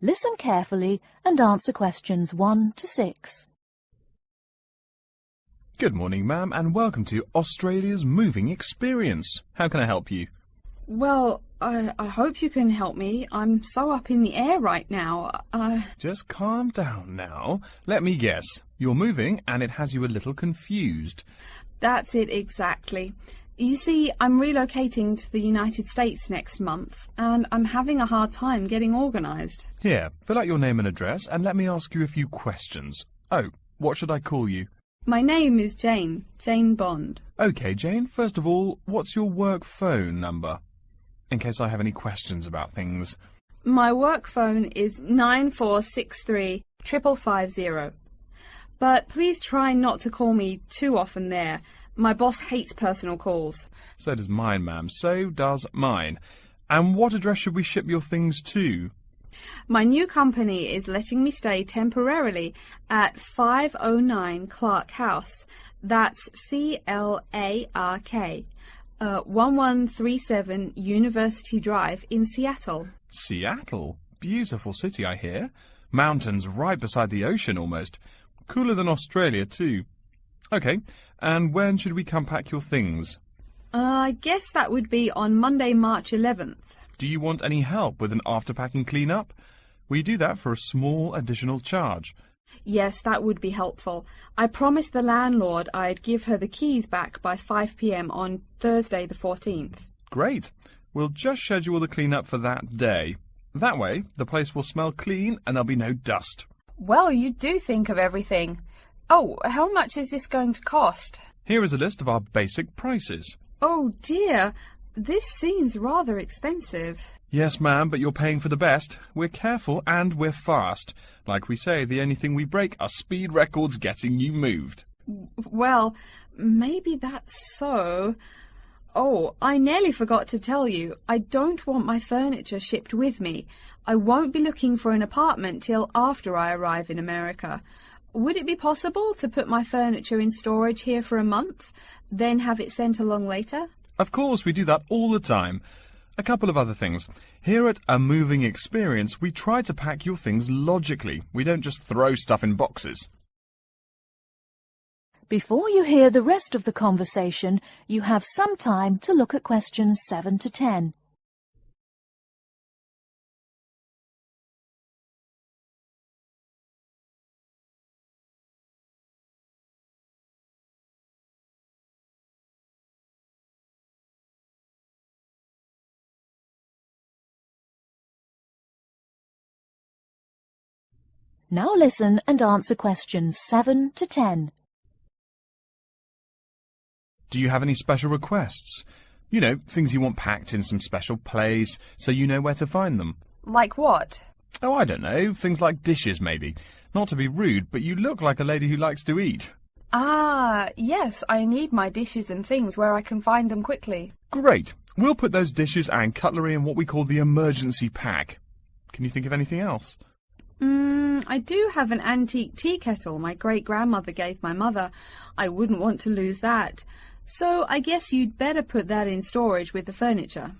Listen carefully and answer questions 1 to 6. Good morning, ma'am, and welcome to Australia's Moving Experience. How can I help you? Well, I hope you can help me. I'm so up in the air right now. Just calm down now. Let me guess. You're moving and it has you a little confused. That's it exactly. You see, I'm relocating to the United States next month, and I'm having a hard time getting organised. Here, fill out your name and address and let me ask you a few questions. Oh, what should I call you? My name is Jane Bond. OK, Jane, first of all, what's your work phone number? In case I have any questions about things. My work phone is 9463 550. But please try not to call me too often there. My boss hates personal calls. So does mine, ma'am. So does mine. And what address should we ship your things to? My new company is letting me stay temporarily at 509 Clark House. That's CLARK. 1137 University Drive in Seattle. Seattle? Beautiful city, I hear. Mountains right beside the ocean almost. Cooler than Australia, too. OK, and when should we come pack your things? I guess that would be on Monday, March 11th. Do you want any help with an after-packing clean-up? We do that for a small additional charge. Yes, that would be helpful. I promised the landlord I'd give her the keys back by 5 p.m. on Thursday the 14th. Great. We'll just schedule the clean-up for that day. That way, the place will smell clean and there'll be no dust. Well, you do think of everything. Oh, how much is this going to cost? Here is a list of our basic prices. Oh, dear. This seems rather expensive. Yes, ma'am, but you're paying for the best. We're careful and we're fast. Like we say, the only thing we break are speed records getting you moved. Well, maybe that's so. Oh, I nearly forgot to tell you. I don't want my furniture shipped with me. I won't be looking for an apartment till after I arrive in America. Would it be possible to put my furniture in storage here for a month, then have it sent along later? Of course, we do that all the time. A couple of other things. Here at A Moving Experience, we try to pack your things logically. We don't just throw stuff in boxes. Before you hear the rest of the conversation, you have some time to look at questions 7 to 10. Now listen and answer questions 7 to 10. Do you have any special requests? You know, things you want packed in some special place, so you know where to find them. Like what? Oh, I don't know. Things like dishes, maybe. Not to be rude, but you look like a lady who likes to eat. Ah, yes, I need my dishes and things where I can find them quickly. Great. We'll put those dishes and cutlery in what we call the emergency pack. Can you think of anything else? I do have an antique tea kettle my great-grandmother gave my mother. I wouldn't want to lose that. So I guess you'd better put that in storage with the furniture.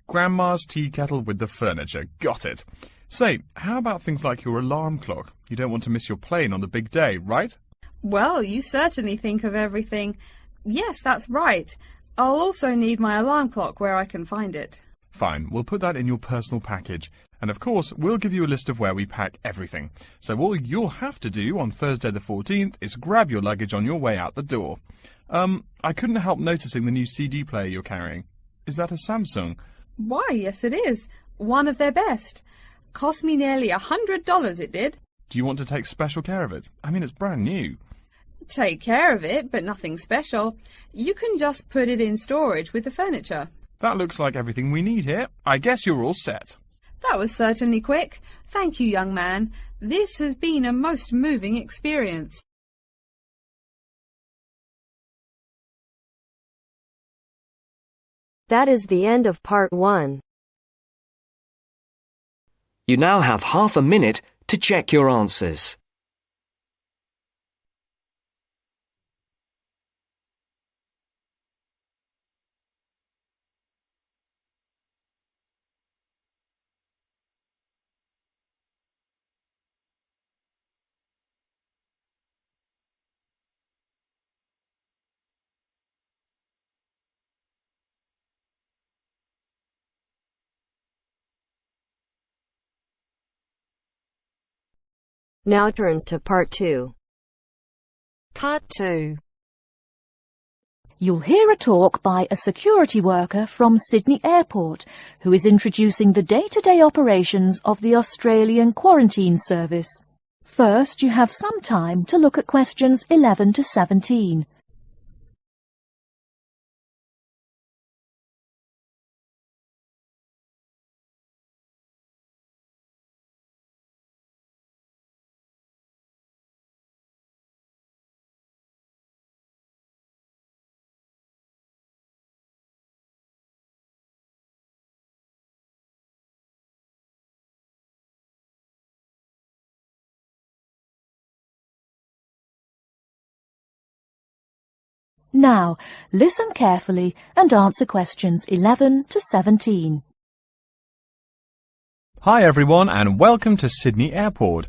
Grandma's tea kettle with the furniture. Got it. Say, how about things like your alarm clock? You don't want to miss your plane on the big day, right? Well, you certainly think of everything. Yes, that's right. I'll also need my alarm clock where I can find it. Fine, we'll put that in your personal package. And of course, we'll give you a list of where we pack everything. So all you'll have to do on Thursday the 14th is grab your luggage on your way out the door. I couldn't help noticing the new CD player you're carrying. Is that a Samsung? Why, yes it is. One of their best. Cost me nearly $100, it did. Do you want to take special care of it? I mean, it's brand new. Take care of it, but nothing special. You can just put it in storage with the furniture. That looks like everything we need here. I guess you're all set. That was certainly quick. Thank you, young man. This has been a most moving experience. That is the end of part 1. You now have half a minute to check your answers. Now turns to Part 2. Part 2. You'll hear a talk by a security worker from Sydney Airport who is introducing the day-to-day operations of the Australian Quarantine Service. First, you have some time to look at questions 11 to 17. Now, listen carefully and answer questions 11 to 17. Hi everyone and welcome to Sydney Airport.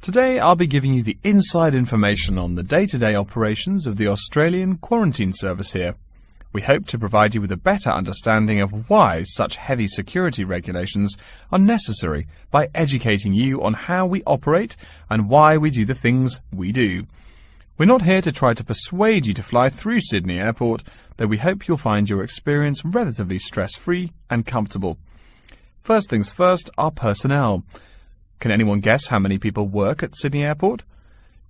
Today I'll be giving you the inside information on the day-to-day operations of the Australian Quarantine Service here. We hope to provide you with a better understanding of why such heavy security regulations are necessary by educating you on how we operate and why we do the things we do. We're not here to try to persuade you to fly through Sydney Airport, though we hope you'll find your experience relatively stress-free and comfortable. First things first, our personnel. Can anyone guess how many people work at Sydney Airport?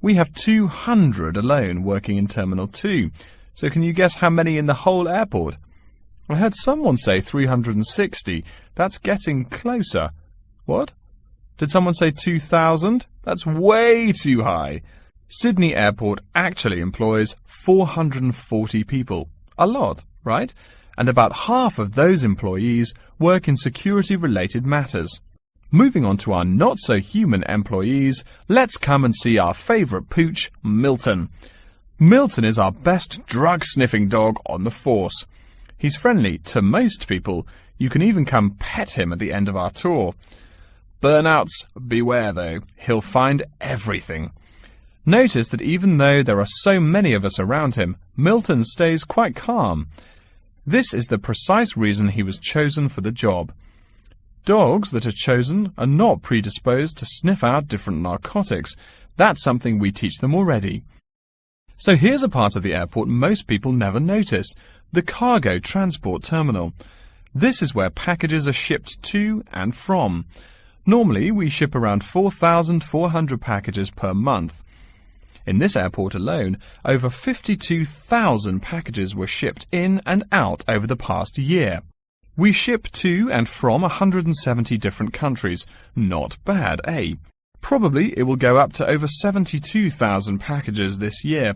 We have 200 alone working in Terminal 2, so can you guess how many in the whole airport? I heard someone say 360. That's getting closer. What? Did someone say 2,000? That's way too high. Sydney Airport actually employs 440 people. A lot, right? And about half of those employees work in security-related matters. Moving on to our not-so-human employees, let's come and see our favourite pooch, Milton. Milton is our best drug-sniffing dog on the force. He's friendly to most people. You can even come pet him at the end of our tour. Burnouts, beware though. He'll find everything. Notice that even though there are so many of us around him, Milton stays quite calm. This is the precise reason he was chosen for the job. Dogs that are chosen are not predisposed to sniff out different narcotics. That's something we teach them already. So here's a part of the airport most people never notice, the cargo transport terminal. This is where packages are shipped to and from. Normally, we ship around 4,400 packages per month. In this airport alone, over 52,000 packages were shipped in and out over the past year. We ship to and from 170 different countries. Not bad, eh? Probably it will go up to over 72,000 packages this year.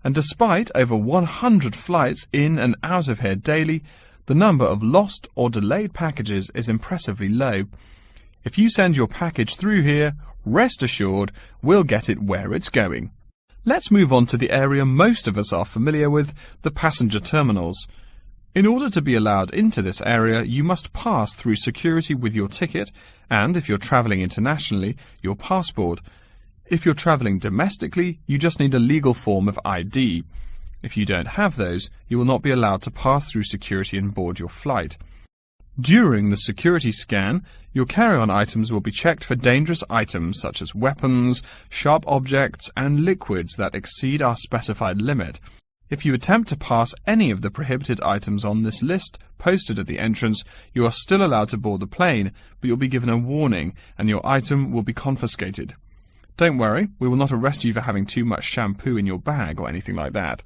And despite over 100 flights in and out of here daily, the number of lost or delayed packages is impressively low. If you send your package through here, rest assured, we'll get it where it's going. Let's move on to the area most of us are familiar with, the passenger terminals. In order to be allowed into this area, you must pass through security with your ticket and, if you're travelling internationally, your passport. If you're travelling domestically, you just need a legal form of ID. If you don't have those, you will not be allowed to pass through security and board your flight. During the security scan, your carry-on items will be checked for dangerous items such as weapons, sharp objects, and liquids that exceed our specified limit. If you attempt to pass any of the prohibited items on this list posted at the entrance, you are still allowed to board the plane, but you'll be given a warning and your item will be confiscated. Don't worry, we will not arrest you for having too much shampoo in your bag or anything like that.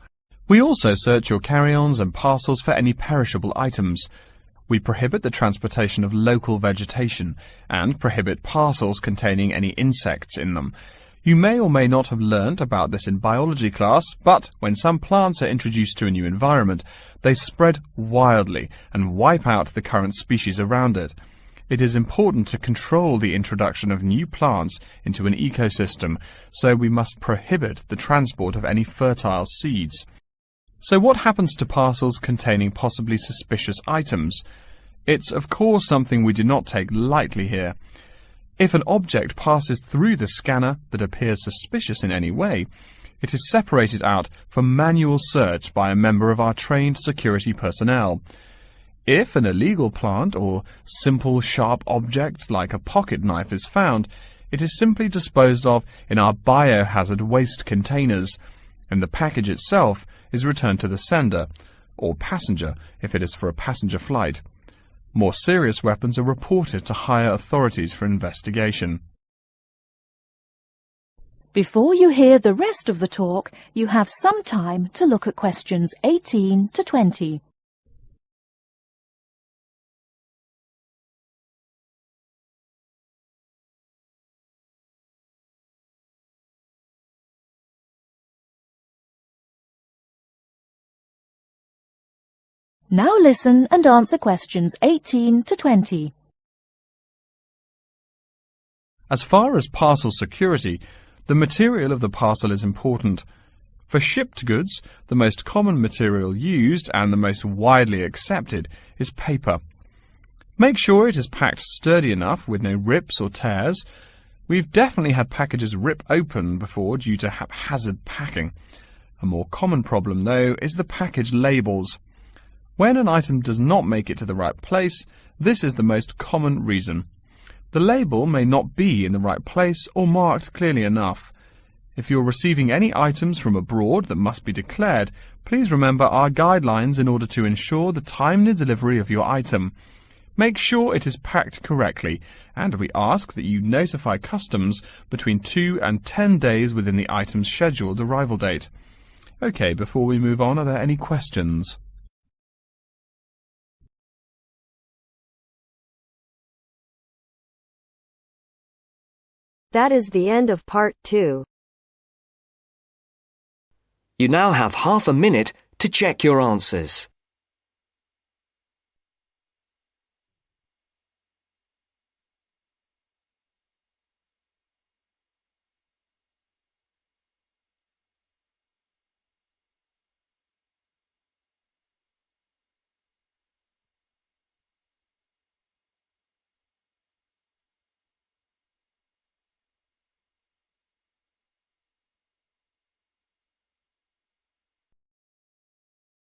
We also search your carry-ons and parcels for any perishable items. We prohibit the transportation of local vegetation and prohibit parcels containing any insects in them. You may or may not have learnt about this in biology class, but when some plants are introduced to a new environment, they spread wildly and wipe out the current species around it. It is important to control the introduction of new plants into an ecosystem, so we must prohibit the transport of any fertile seeds. So what happens to parcels containing possibly suspicious items? It's of course something we do not take lightly here. If an object passes through the scanner that appears suspicious in any way, it is separated out for manual search by a member of our trained security personnel. If an illegal plant or simple sharp object like a pocket knife is found, it is simply disposed of in our biohazard waste containers, and the package itself is returned to the sender, or passenger if it is for a passenger flight. More serious weapons are reported to higher authorities for investigation. Before you hear the rest of the talk, you have some time to look at questions 18 to 20. Now listen and answer questions 18 to 20. As far as parcel security, the material of the parcel is important. For shipped goods, the most common material used and the most widely accepted is paper. Make sure it is packed sturdy enough with no rips or tears. We've definitely had packages rip open before due to haphazard packing. A more common problem, though, is the package labels. When an item does not make it to the right place, this is the most common reason. The label may not be in the right place or marked clearly enough. If you're receiving any items from abroad that must be declared, please remember our guidelines in order to ensure the timely delivery of your item. Make sure it is packed correctly, and we ask that you notify customs between 2 and 10 days within the item's scheduled arrival date. OK, before we move on, are there any questions? That is the end of part 2. You now have half a minute to check your answers.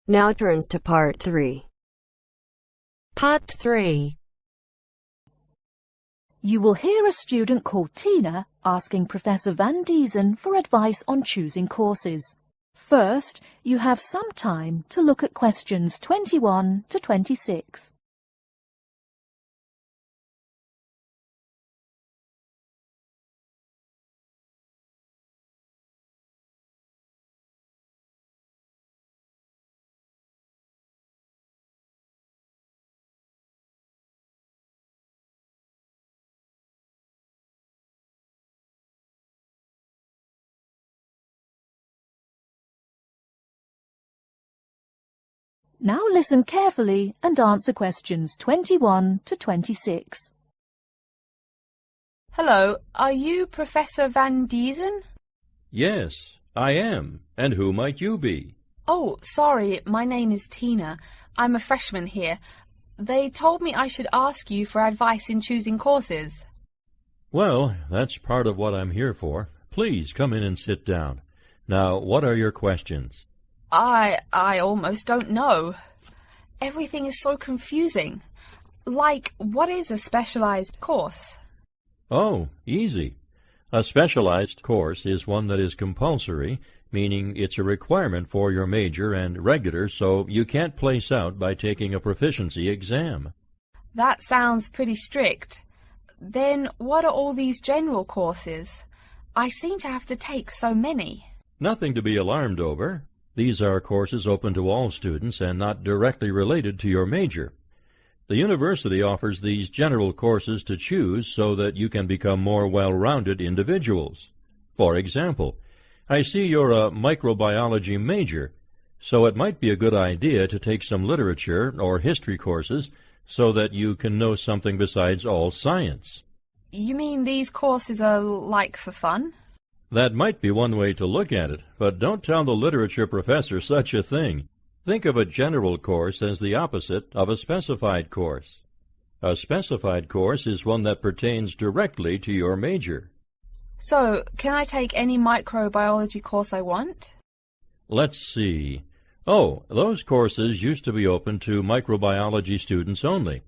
Now turns to part 3. Part 3. You will hear a student called Tina asking Professor Van Diezen for advice on choosing courses. First, you have some time to look at questions 21 to 26. Now listen carefully and answer questions 21 to 26. Hello, are you Professor Van Diezen? Yes, I am. And who might you be? Oh, sorry, my name is Tina. I'm a freshman here. They told me I should ask you for advice in choosing courses. Well, that's part of what I'm here for. Please come in and sit down. Now, what are your questions? I almost don't know. Everything is so confusing. Like, what is a specialized course? Oh, easy. A specialized course is one that is compulsory, meaning it's a requirement for your major, and regular, so you can't place out by taking a proficiency exam. That sounds pretty strict. Then what are all these general courses? I seem to have to take so many. Nothing to be alarmed over. These are courses open to all students and not directly related to your major. The university offers these general courses to choose so that you can become more well-rounded individuals. For example, I see you're a microbiology major, so it might be a good idea to take some literature or history courses so that you can know something besides all science. You mean these courses are like for fun? That might be one way to look at it, but don't tell the literature professor such a thing. Think of a general course as the opposite of a specified course. A specified course is one that pertains directly to your major. So, can I take any microbiology course I want? Let's see. Oh, those courses used to be open to microbiology students only.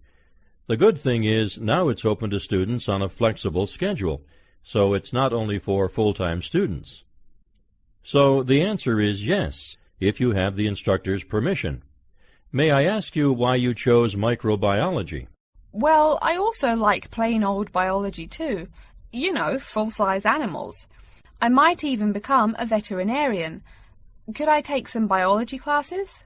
The good thing is now it's open to students on a flexible schedule, so it's not only for full-time students. So the answer is yes, if you have the instructor's permission. May I ask you why you chose microbiology? Well, I also like plain old biology too. You know, full-size animals. I might even become a veterinarian. Could I take some biology classes?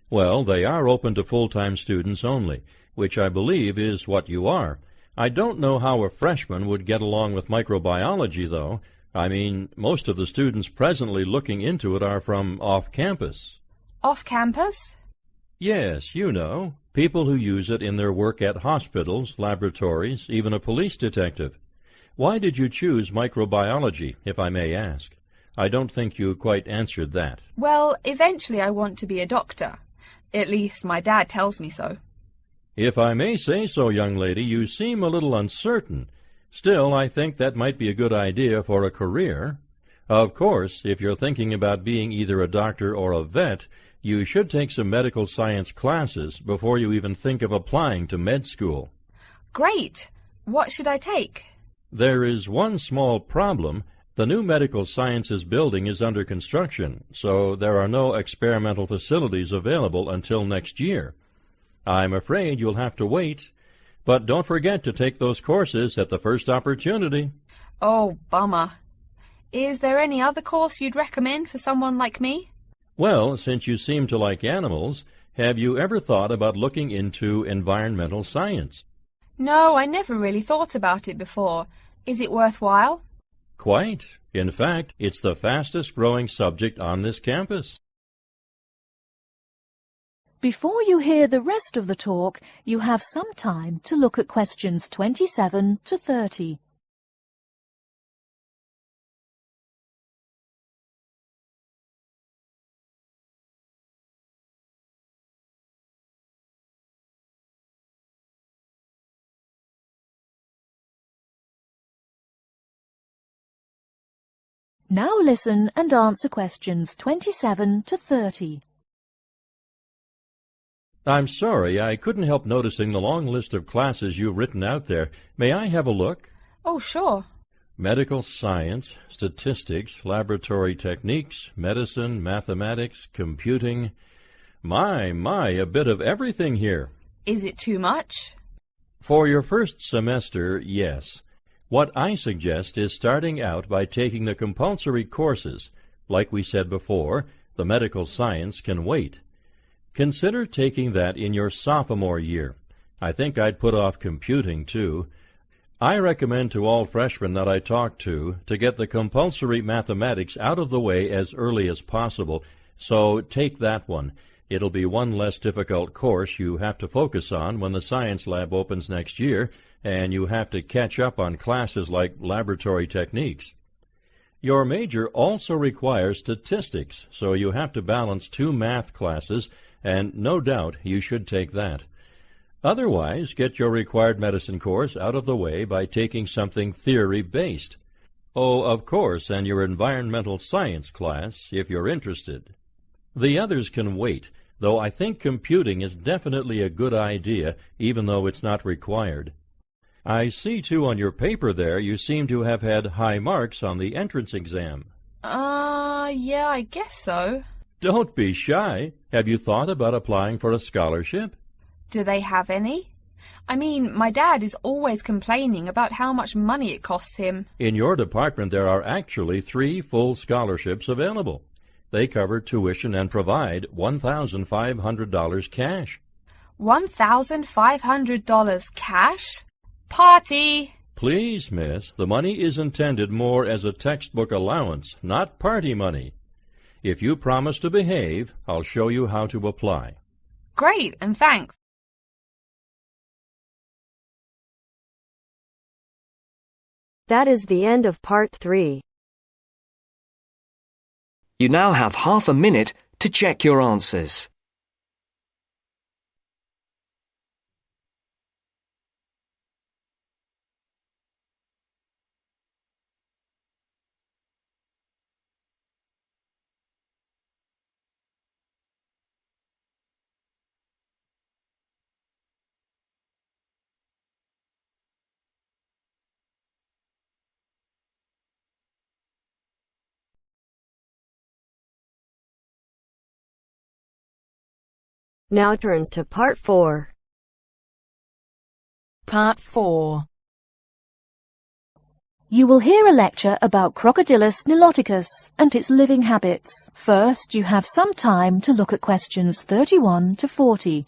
Well, they are open to full-time students only, which I believe is what you are. I don't know how a freshman would get along with microbiology, though. I mean, most of the students presently looking into it are from off-campus. Off-campus? Yes, you know, people who use it in their work at hospitals, laboratories, even a police detective. Why did you choose microbiology, if I may ask? I don't think you quite answered that. Well, eventually I want to be a doctor. At least my dad tells me so. If I may say so, young lady, you seem a little uncertain. Still, I think that might be a good idea for a career. Of course, if you're thinking about being either a doctor or a vet, you should take some medical science classes before you even think of applying to med school. Great! What should I take? There is one small problem. The new medical sciences building is under construction, so there are no experimental facilities available until next year. I'm afraid you'll have to wait, but don't forget to take those courses at the first opportunity. Oh, bummer. Is there any other course you'd recommend for someone like me? Well, since you seem to like animals, have you ever thought about looking into environmental science? No, I never really thought about it before. Is it worthwhile? Quite. In fact, it's the fastest growing subject on this campus. Before you hear the rest of the talk, you have some time to look at questions 27 to 30. Now listen and answer questions 27 to 30. I'm sorry, I couldn't help noticing the long list of classes you've written out there. May I have a look? Oh, sure. Medical science, statistics, laboratory techniques, medicine, mathematics, computing. My, a bit of everything here. Is it too much? For your first semester, yes. What I suggest is starting out by taking the compulsory courses. Like we said before, the medical science can wait. Consider taking that in your sophomore year. I think I'd put off computing, too. I recommend to all freshmen that I talk to get the compulsory mathematics out of the way as early as possible, so take that one. It'll be one less difficult course you have to focus on when the science lab opens next year, and you have to catch up on classes like laboratory techniques. Your major also requires statistics, so you have to balance 2 math classes, and no doubt you should take that. Otherwise, get your required medicine course out of the way by taking something theory-based. Oh, of course, and your environmental science class, if you're interested. The others can wait, though I think computing is definitely a good idea, even though it's not required. I see, too, on your paper there, you seem to have had high marks on the entrance exam. Yeah, I guess so. Don't be shy. Have you thought about applying for a scholarship? Do they have any? I mean, my dad is always complaining about how much money it costs him. In your department, there are actually 3 full scholarships available. They cover tuition and provide $1,500 cash. $1,500 cash? Party! Please, miss, the money is intended more as a textbook allowance, not party money. If you promise to behave, I'll show you how to apply. Great, and thanks. That is the end of part 3. You now have half a minute to check your answers. Now turns to Part 4. Part 4. You will hear a lecture about Crocodylus niloticus and its living habits. First, you have some time to look at questions 31 to 40.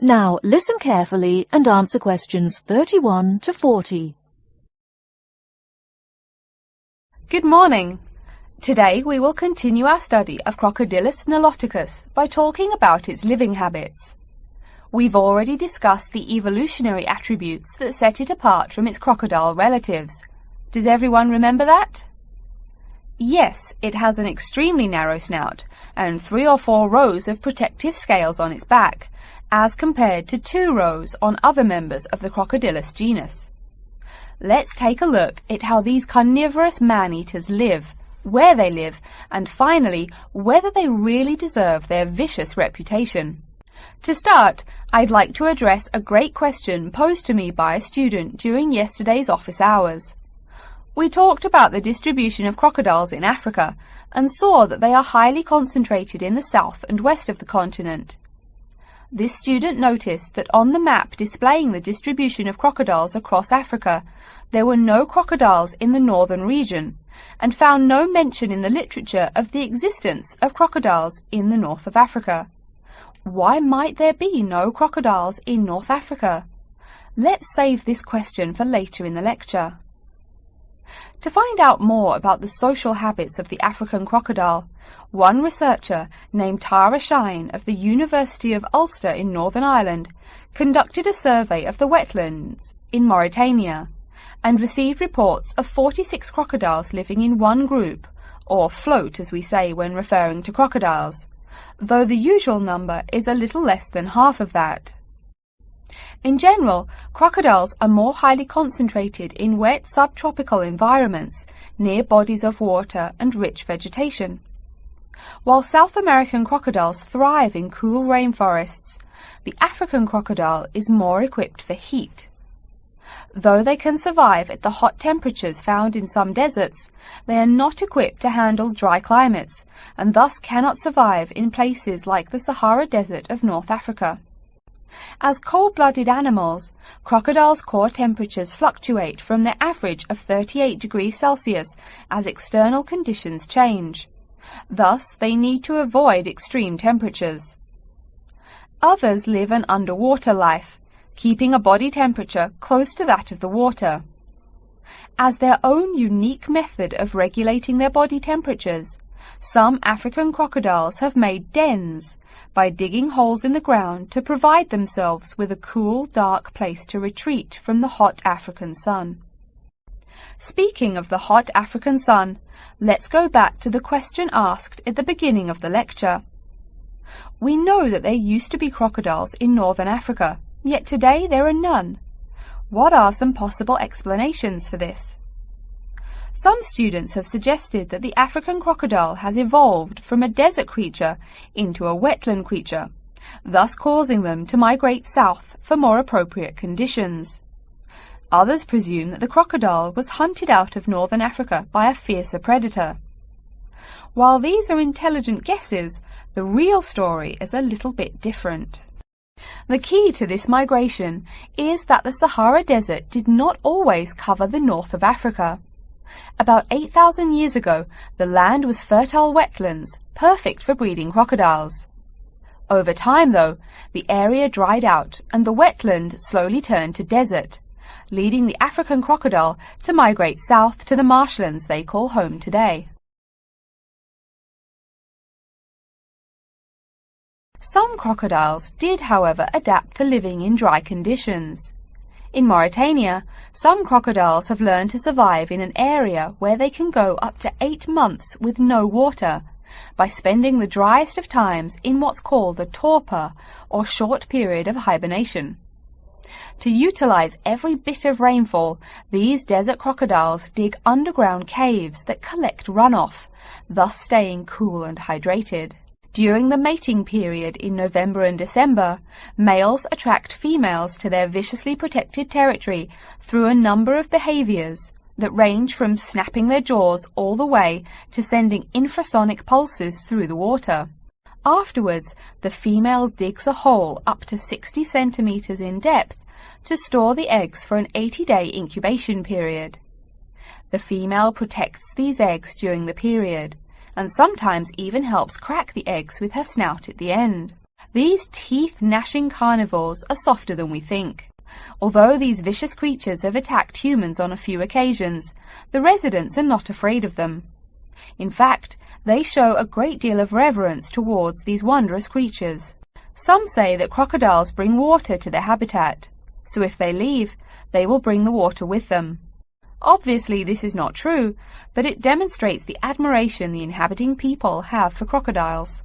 Now, listen carefully and answer questions 31 to 40. Good morning. Today we will continue our study of Crocodylus niloticus by talking about its living habits. We've already discussed the evolutionary attributes that set it apart from its crocodile relatives. Does everyone remember that? Yes, it has an extremely narrow snout and 3 or 4 rows of protective scales on its back, as compared to 2 rows on other members of the Crocodylus genus. Let's take a look at how these carnivorous man-eaters live, where they live, and finally, whether they really deserve their vicious reputation. To start, I'd like to address a great question posed to me by a student during yesterday's office hours. We talked about the distribution of crocodiles in Africa and saw that they are highly concentrated in the south and west of the continent. This student noticed that on the map displaying the distribution of crocodiles across Africa, there were no crocodiles in the northern region, and found no mention in the literature of the existence of crocodiles in the north of Africa. Why might there be no crocodiles in North Africa? Let's save this question for later in the lecture. To find out more about the social habits of the African crocodile, one researcher named Tara Shine of the University of Ulster in Northern Ireland conducted a survey of the wetlands in Mauritania and received reports of 46 crocodiles living in one group, or float as we say when referring to crocodiles, though the usual number is a little less than half of that. In general, crocodiles are more highly concentrated in wet subtropical environments, near bodies of water and rich vegetation. While South American crocodiles thrive in cool rainforests, the African crocodile is more equipped for heat. Though they can survive at the hot temperatures found in some deserts, they are not equipped to handle dry climates, and thus cannot survive in places like the Sahara Desert of North Africa. As cold-blooded animals, crocodiles' core temperatures fluctuate from their average of 38 degrees Celsius as external conditions change. Thus, they need to avoid extreme temperatures. Others live an underwater life, keeping a body temperature close to that of the water. As their own unique method of regulating their body temperatures, some African crocodiles have made dens by digging holes in the ground to provide themselves with a cool, dark place to retreat from the hot African sun. Speaking of the hot African sun, let's go back to the question asked at the beginning of the lecture. We know that there used to be crocodiles in northern Africa, yet today there are none. What are some possible explanations for this? Some students have suggested that the African crocodile has evolved from a desert creature into a wetland creature, thus causing them to migrate south for more appropriate conditions. Others presume that the crocodile was hunted out of northern Africa by a fiercer predator. While these are intelligent guesses, the real story is a little bit different. The key to this migration is that the Sahara Desert did not always cover the north of Africa. About 8,000 years ago, the land was fertile wetlands, perfect for breeding crocodiles. Over time, though, the area dried out and the wetland slowly turned to desert, leading the African crocodile to migrate south to the marshlands they call home today. Some crocodiles did, however, adapt to living in dry conditions. In Mauritania, some crocodiles have learned to survive in an area where they can go up to 8 months with no water, by spending the driest of times in what's called a torpor, or short period of hibernation. To utilize every bit of rainfall, these desert crocodiles dig underground caves that collect runoff, thus staying cool and hydrated. During the mating period in November and December, males attract females to their viciously protected territory through a number of behaviors that range from snapping their jaws all the way to sending infrasonic pulses through the water. Afterwards, the female digs a hole up to 60 centimeters in depth to store the eggs for an 80-day incubation period. The female protects these eggs during the period, and sometimes even helps crack the eggs with her snout at the end. These teeth-gnashing carnivores are softer than we think. Although these vicious creatures have attacked humans on a few occasions, the residents are not afraid of them. In fact, they show a great deal of reverence towards these wondrous creatures. Some say that crocodiles bring water to their habitat, so if they leave, they will bring the water with them. Obviously, this is not true, but it demonstrates the admiration the inhabiting people have for crocodiles.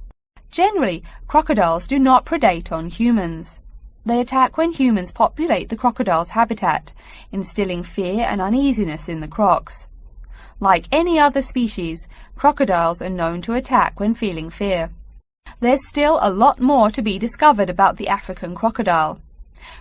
Generally, crocodiles do not predate on humans. They attack when humans populate the crocodile's habitat, instilling fear and uneasiness in the crocs. Like any other species, crocodiles are known to attack when feeling fear. There's still a lot more to be discovered about the African crocodile.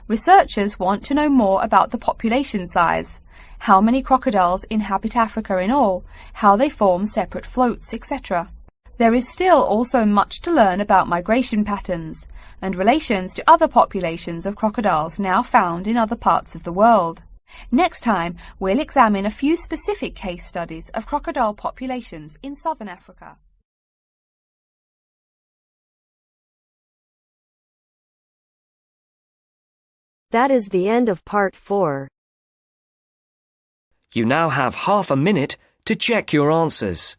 Researchers want to know more about the population size, how many crocodiles inhabit Africa in all, how they form separate floats, etc. There is still also much to learn about migration patterns and relations to other populations of crocodiles now found in other parts of the world. Next time, we'll examine a few specific case studies of crocodile populations in southern Africa. That is the end of part 4. You now have half a minute to check your answers.